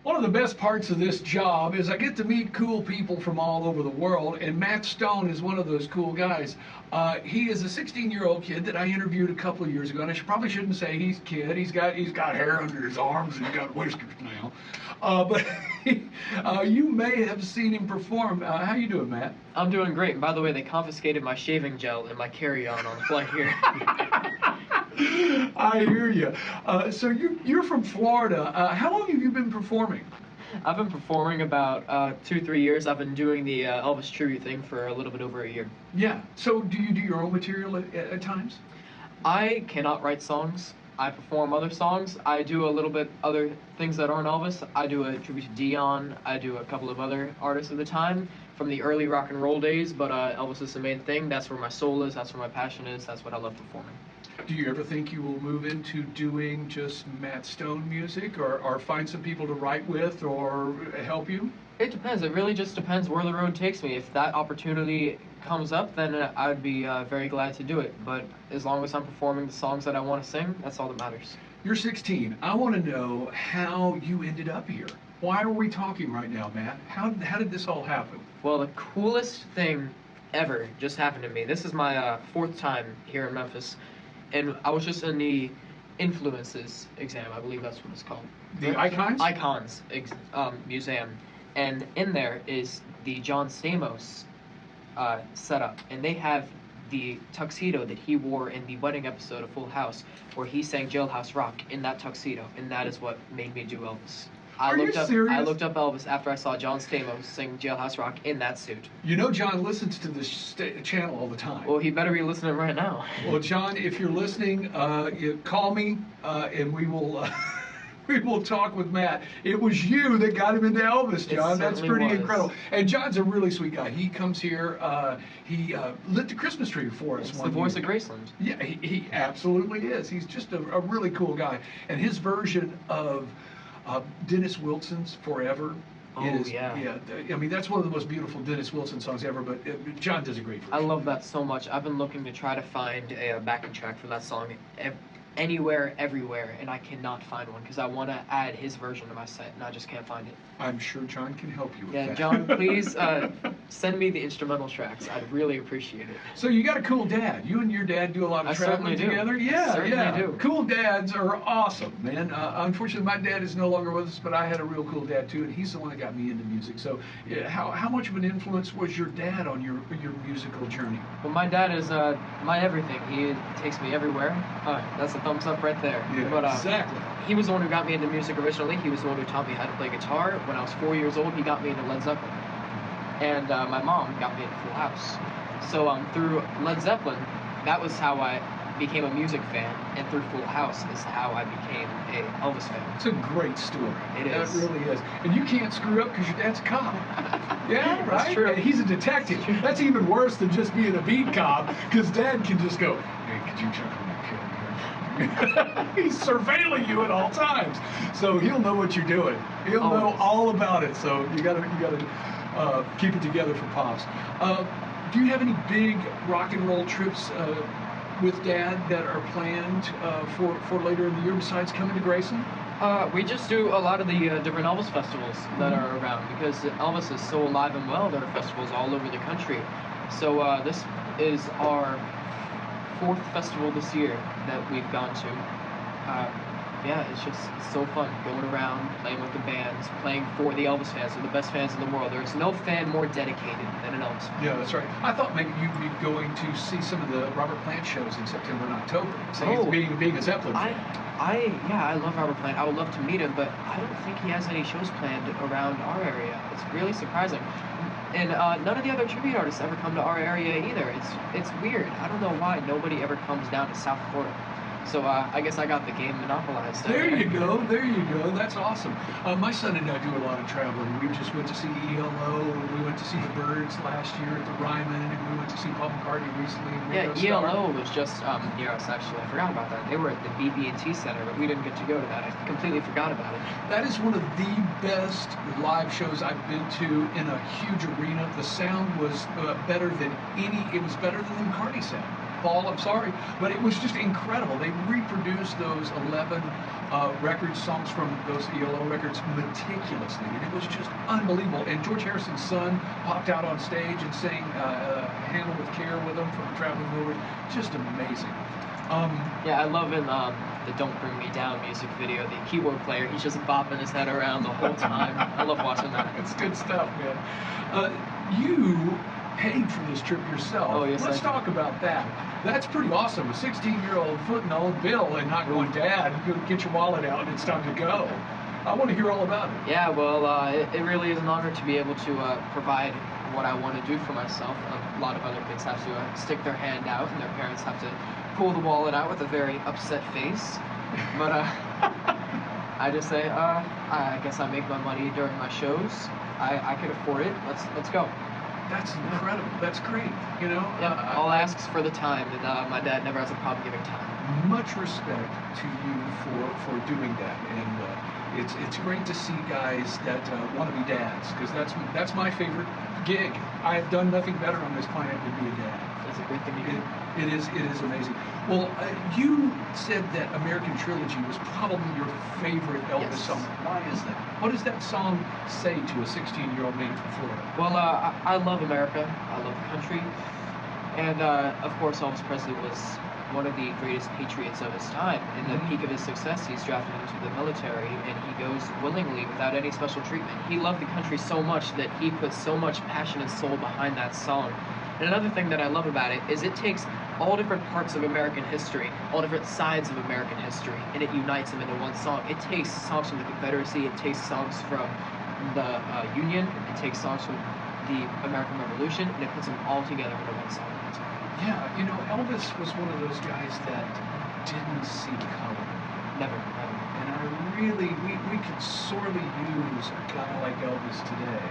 One of the best parts of this job is I get to meet cool people from all over the world, and Matt Stone is one of those cool guys. He is a 16-year-old kid that I interviewed a couple of years ago, and I probably shouldn't say he's a kid. He's got hair under his arms and he's got whiskers now. But you may have seen him perform. How you doing, Matt? I'm doing great. And by the way, they confiscated my shaving gel and my carry-on the flight here. I hear you. So you're from Florida. How long have you been performing? I've been performing about 2-3 years. I've been doing the Elvis tribute thing for a little bit over a year. Yeah. So do you do your own material at times? I cannot write songs. I perform other songs. I do a little bit other things that aren't Elvis. I do a tribute to Dion. I do a couple of other artists of the time from the early rock and roll days, but Elvis is the main thing. That's where my soul is. That's where my passion is. That's what I love performing. Do you ever think you will move into doing just Matt Stone music, or find some people to write with or help you? It depends. It really just depends where the road takes me. If that opportunity comes up, then I'd be very glad to do it. But as long as I'm performing the songs that I want to sing, that's all that matters. You're 16. I want to know how you ended up here. Why are we talking right now, Matt? How did this all happen? Well, the coolest thing ever just happened to me. This is my fourth time here in Memphis. And I was just in the influences exam, I believe that's what it's called. The Icons? Icons museum. And in there is the John Stamos setup. And they have the tuxedo that he wore in the wedding episode of Full House, where he sang Jailhouse Rock in that tuxedo. And that is what made me do Elvis. Are you serious? I looked up Elvis after I saw John Stamos sing Jailhouse Rock in that suit. You know John listens to this channel all the time. Well, he better be listening right now. Well, John, if you're listening, you call me, and we will we will talk with Matt. It was you that got him into Elvis, John. That's pretty incredible. And John's a really sweet guy. He comes here. He lit the Christmas tree for us. It's the voice of Graceland. Yeah, he absolutely is. He's just a really cool guy. And his version of Dennis Wilson's Forever is, yeah, I mean, that's one of the most beautiful Dennis Wilson songs ever, but John does a great version. I love that so much. I've been looking to try to find a backing track for that song anywhere, everywhere, and I cannot find one because I want to add his version to my set, and I just can't find it. I'm sure John can help you with that. Yeah, John, please send me the instrumental tracks. I'd really appreciate it. So you got a cool dad. You and your dad do a lot of traveling together? Yeah, I do. Cool dads are awesome, man. Unfortunately, my dad is no longer with us, but I had a real cool dad too, and he's the one that got me into music. So how much of an influence was your dad on your musical journey? Well, my dad is my everything. He takes me everywhere. That's a thumbs up right there. Yeah, but, exactly. He was the one who got me into music originally. He was the one who taught me how to play guitar. When I was 4 years old, he got me into Led Zeppelin. And my mom got me into Full House. So through Led Zeppelin, that was how I became a music fan. And through Full House is how I became a Elvis fan. It's a great story. It is. It really is. And you can't screw up because your dad's a cop. Yeah, right? That's true. And he's a detective. That's even worse than just being a beat cop, because dad can just go, hey, could you check on that kid? He's surveilling you at all times, so he'll know what you're doing. He'll know all about it. So you gotta keep it together for pops. Do you have any big rock and roll trips with Dad that are planned for later in the year besides coming to Grayson? We just do a lot of the different Elvis festivals that are around, because Elvis is so alive and well. There are festivals all over the country. So this is our fourth festival this year that we've gone to. Yeah, it's so fun going around, playing with the bands, playing for the Elvis fans. They're the best fans in the world. There's no fan more dedicated than an Elvis fan. Yeah, that's right. I thought maybe you'd be going to see some of the Robert Plant shows in September and October. Being a Zeppelin fan. I love Robert Plant. I would love to meet him, but I don't think he has any shows planned around our area. It's really surprising. And none of the other tribute artists ever come to our area either. It's weird. I don't know why nobody ever comes down to South Florida. So I guess I got the game monopolized. There you go. That's awesome. My son and I do a lot of traveling. We just went to see ELO, and we went to see the Byrds last year at the Ryman, and we went to see Paul McCartney recently. Yeah, ELO was just near us, actually. I forgot about that. They were at the BB&T Center, but we didn't get to go to that. I completely forgot about it. That is one of the best live shows I've been to in a huge arena. The sound was better than it was better than the McCartney sound. Paul, I'm sorry, but it was just incredible. They reproduced those 11 record songs from those ELO records meticulously, and it was just unbelievable. And George Harrison's son popped out on stage and sang Handle with Care with them from Traveling Wilburys. Just amazing. Yeah, I love in the Don't Bring Me Down music video, the keyboard player, he's just bopping his head around the whole time. I love watching that. It's good stuff, man. You paid for this trip yourself. Oh, yes, Let's talk about that. That's pretty awesome. A 16-year-old footing the old bill and not going, Dad, get your wallet out and it's time to go. I want to hear all about it. Yeah, well, it really is an honor to be able to provide what I want to do for myself. A lot of other kids have to stick their hand out, and their parents have to pull the wallet out with a very upset face. But I just say, I guess I make my money during my shows. I can afford it. Let's go. That's incredible. That's great. You know. Yeah. All asks for the time, and my dad never has a problem giving time. Much respect to you for doing that, and it's great to see guys that want to be dads, because that's my favorite gig. I have done nothing better on this planet than be a dad. That's a great thing to do. It is amazing. Well, you said that American Trilogy was probably your favorite Elvis song. Why is that? What does that song say to a 16-year-old man from Florida? Well, I love America. I love the country. And, of course, Elvis Presley was one of the greatest patriots of his time. In the peak of his success, he's drafted into the military, and he goes willingly without any special treatment. He loved the country so much that he put so much passion and soul behind that song. And another thing that I love about it is it takes all different parts of American history, all different sides of American history, and it unites them into one song. It takes songs from the Confederacy, it takes songs from the Union, it takes songs from the American Revolution, and it puts them all together into one song. Yeah, you know, Elvis was one of those guys that didn't see color. Never. And we could sorely use a guy like Elvis today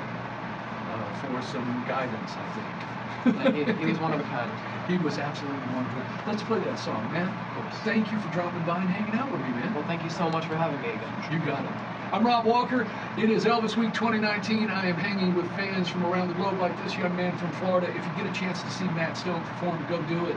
for some guidance, I think. He was one of a kind. He was absolutely wonderful. Let's play that song, man. Of course. Thank you for dropping by and hanging out with me, man. Well, thank you so much for having me again. You got it. I'm Rob Walker. It is Elvis Week 2019. I am hanging with fans from around the globe like this young man from Florida. If you get a chance to see Matt Stone perform, go do it.